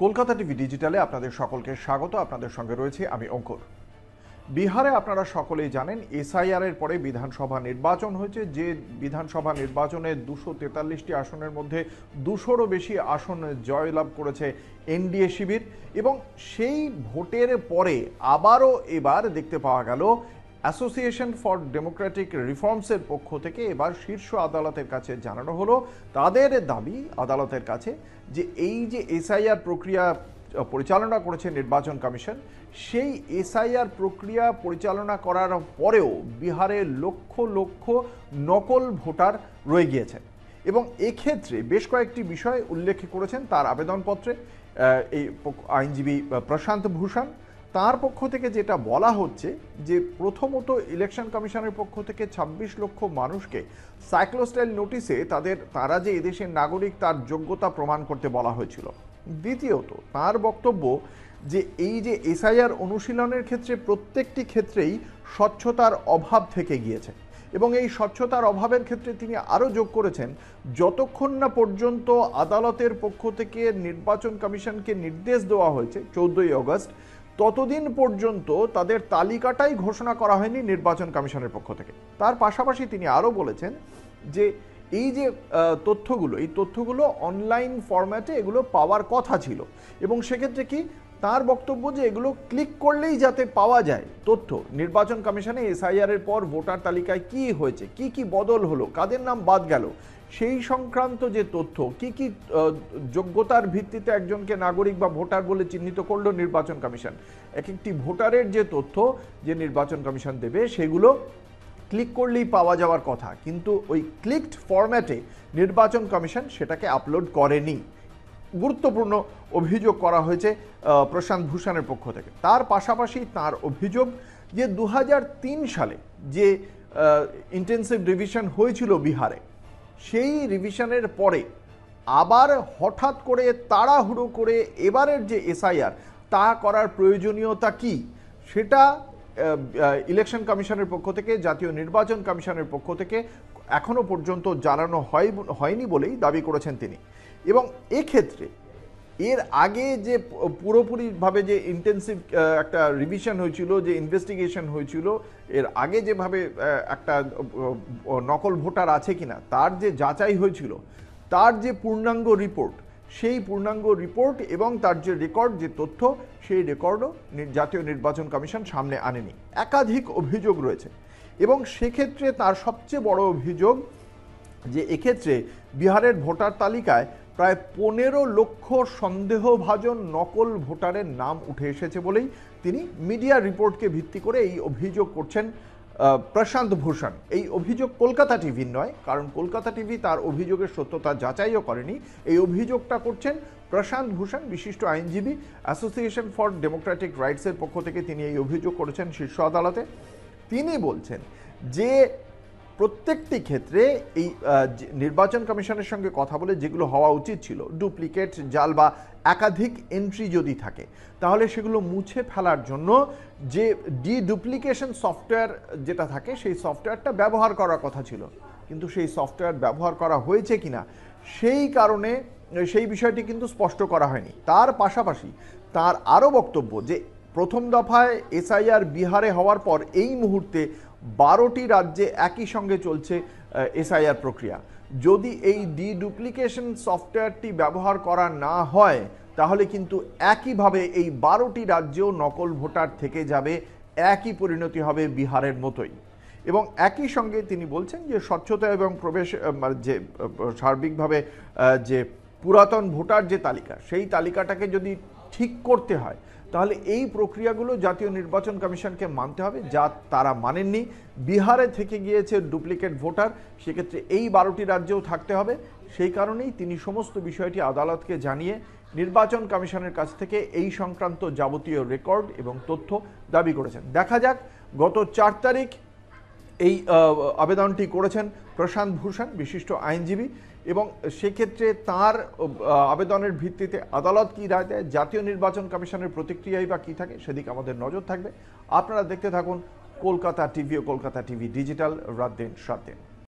Kolkata TV ডিজিটালে আপনাদের সকলকে স্বাগত। আপনাদের সঙ্গে রয়েছে আমি অঙ্কুর। বিহারে আপনারা সকলেই জানেন এসআইআর এর পরে বিধানসভা নির্বাচন হয়েছে। যে বিধানসভা নির্বাচনে 243টি আসনের মধ্যে 200-রও বেশি আসন জয়লাভ করেছে এনডিএ শিবির, এবং সেই ভোটের পরে আবারও এবার দেখতে পাওয়া গেল অ্যাসোসিয়েশন ফর ডেমোক্রেটিক রিফর্মসের পক্ষ থেকে এবার শীর্ষ আদালতের কাছে জানানো হলো তাদের দাবি আদালতের কাছে যে এই যে এসআইআর প্রক্রিয়া পরিচালনা করেছে নির্বাচন কমিশন, সেই এসআইআর প্রক্রিয়া পরিচালনা করার পরেও বিহারে লক্ষ লক্ষ নকল ভোটার রয়ে গিয়েছেন। এবং এক্ষেত্রে বেশ কয়েকটি বিষয় উল্লেখ করেছেন তার আবেদনপত্রে এই আইনজীবী প্রশান্ত ভূষণ। তার পক্ষ থেকে যেটা বলা হচ্ছে যে প্রথমত ইলেকশন কমিশনের পক্ষ থেকে 26 লক্ষ মানুষকে সাইক্লোস্টাইল নোটিসে তারা যে এদেশের নাগরিক তার যোগ্যতা প্রমাণ করতে বলা হয়েছিল। দ্বিতীয়ত তার বক্তব্য যে এই যে এসআইআর অনুশীলনের ক্ষেত্রে প্রত্যেকটি ক্ষেত্রেই স্বচ্ছতার অভাব থেকে গিয়েছে, এবং এই স্বচ্ছতার অভাবের ক্ষেত্রে তিনি আরও যোগ করেছেন যতক্ষণ না পর্যন্ত আদালতের পক্ষ থেকে নির্বাচন কমিশনকে নির্দেশ দেওয়া হয়েছে 14ই আগস্ট, ততদিন পর্যন্ত তাদের তালিকাটাই ঘোষণা করা হয়নি নির্বাচন কমিশনের পক্ষ থেকে। তার পাশাপাশি তিনি আরও বলেছেন যে এই যে এই তথ্যগুলো অনলাইন ফরম্যাটে এগুলো পাওয়ার কথা ছিল, এবং সেক্ষেত্রে কি তার বক্তব্য যে এগুলো ক্লিক করলেই যাতে পাওয়া যায় তথ্য নির্বাচন কমিশনে এসআইআর এর পর ভোটার তালিকায় কি হয়েছে, কি কি বদল হলো, কাদের নাম বাদ গেল, সেই সংক্রান্ত যে তথ্য, কি কি যোগ্যতার ভিত্তিতে একজনকে নাগরিক বা ভোটার বলে চিহ্নিত করলো নির্বাচন কমিশন, এক একটি ভোটারের যে তথ্য যে নির্বাচন কমিশন দেবে সেগুলো ক্লিক করলেই পাওয়া যাওয়ার কথা, কিন্তু ওই ক্লিকড ফরম্যাটে নির্বাচন কমিশন সেটাকে আপলোড করেনি। গুরুত্বপূর্ণ অভিযোগ করা হয়েছে প্রশান্ত ভূষণের পক্ষ থেকে। তার পাশাপাশি তার অভিযোগ যে 2003 সালে যে ইন্টেন্সিভ রিভিশন হয়েছিল বিহারে, সেই রিভিশনের পরে আবার হঠাৎ করে তাড়াহুড়ো করে এবারের যে এসআইআর তা করার প্রয়োজনীয়তা কি সেটা ইলেকশন কমিশনের পক্ষ থেকে, জাতীয় নির্বাচন কমিশনের পক্ষ থেকে এখনো পর্যন্ত জানানো হয়নি বলেই দাবি করেছেন তিনি। এবং এক্ষেত্রে এর আগে যে পুরোপুরিভাবে যে ইন্টেন্সিভ একটা রিভিশন হয়েছিল, যে ইনভেস্টিগেশন হয়েছিল, এর আগে যেভাবে একটা নকল ভোটার আছে কিনা তার যে যাচাই হয়েছিল, তার যে পূর্ণাঙ্গ রিপোর্ট, সেই পূর্ণাঙ্গ রিপোর্ট এবং তার যে রেকর্ড, যে তথ্য, সেই রেকর্ডও জাতীয় নির্বাচন কমিশন সামনে আনেনি। একাধিক অভিযোগ রয়েছে, এবং সেক্ষেত্রে তার সবচেয়ে বড় অভিযোগ যে এক্ষেত্রে বিহারের ভোটার তালিকায় প্রায় 15 লক্ষ সন্দেহভাজন নকল ভোটারের নাম উঠে এসেছে বলেই তিনি মিডিয়া রিপোর্টকে ভিত্তি করে এই অভিযোগ করছেন প্রশান্ত ভূষণ। এই অভিযোগ কলকাতা টিভির নয়, কারণ কলকাতা টিভি তার অভিযোগের সত্যতা যাচাইও করেনি। এই অভিযোগটা করছেন প্রশান্ত ভূষণ, বিশিষ্ট আইনজীবী, অ্যাসোসিয়েশন ফর ডেমোক্রেটিক রাইটসের পক্ষ থেকে তিনি এই অভিযোগ করেছেন শীর্ষ আদালতে। তিনি বলছেন যে প্রত্যেকটি ক্ষেত্রে এই নির্বাচন কমিশনের সঙ্গে কথা বলে যেগুলো হওয়া উচিত ছিল, ডুপ্লিকেট, জাল বা একাধিক এন্ট্রি যদি থাকে, তাহলে সেগুলো মুছে ফেলার জন্য যে ডুপ্লিকেশন সফটওয়্যার যেটা থাকে সেই সফটওয়্যারটা ব্যবহার করার কথা ছিল, কিন্তু সেই সফটওয়্যার ব্যবহার করা হয়েছে কিনা সেই কারণে সেই বিষয়টি কিন্তু স্পষ্ট করা হয়নি। তার পাশাপাশি তার আরও বক্তব্য যে প্রথম দফায় এসআইআর বিহারে হওয়ার পর এই মুহূর্তে 12টি রাজ্যে একই সঙ্গে চলছে এসআইআর প্রক্রিয়া। যদি এই ডুপ্লিকেশন সফটওয়্যারটি ব্যবহার করা না হয় তাহলে কিন্তু একইভাবে এই 12টি রাজ্যেও নকল ভোটার থেকে যাবে, একই পরিণতি হবে বিহারের মতোই। এবং একই সঙ্গে তিনি বলছেন যে স্বচ্ছতা এবং প্রবেশ যে সার্বিকভাবে যে পুরাতন ভোটার যে তালিকা, সেই তালিকাটাকে যদি ঠিক করতে হয় তাহলে এই প্রক্রিয়াগুলো জাতীয় নির্বাচন কমিশনকে মানতে হবে, যা তারা মানেননি। বিহারে থেকে গিয়েছে ডুপ্লিকেট ভোটার, সেক্ষেত্রে এই 12টি রাজ্যেও থাকতে হবে। সেই কারণেই তিনি সমস্ত বিষয়টি আদালতকে জানিয়ে নির্বাচন কমিশনের কাছ থেকে এই সংক্রান্ত যাবতীয় রেকর্ড এবং তথ্য দাবি করেছেন। দেখা যাক, গত 4 তারিখ এই আবেদনটি করেছেন প্রশান্ত ভূষণ, বিশিষ্ট আইনজীবী, এবং সেক্ষেত্রে তার আবেদনের ভিত্তিতে আদালত কী রায় দেয়, জাতীয় নির্বাচন কমিশনের প্রতিক্রিয়াই বা কী থাকে, সেদিকে আমাদের নজর থাকবে। আপনারা দেখতে থাকুন কলকাতা টিভি ও কলকাতা টিভি ডিজিটাল, রাত দিন 7 দিন।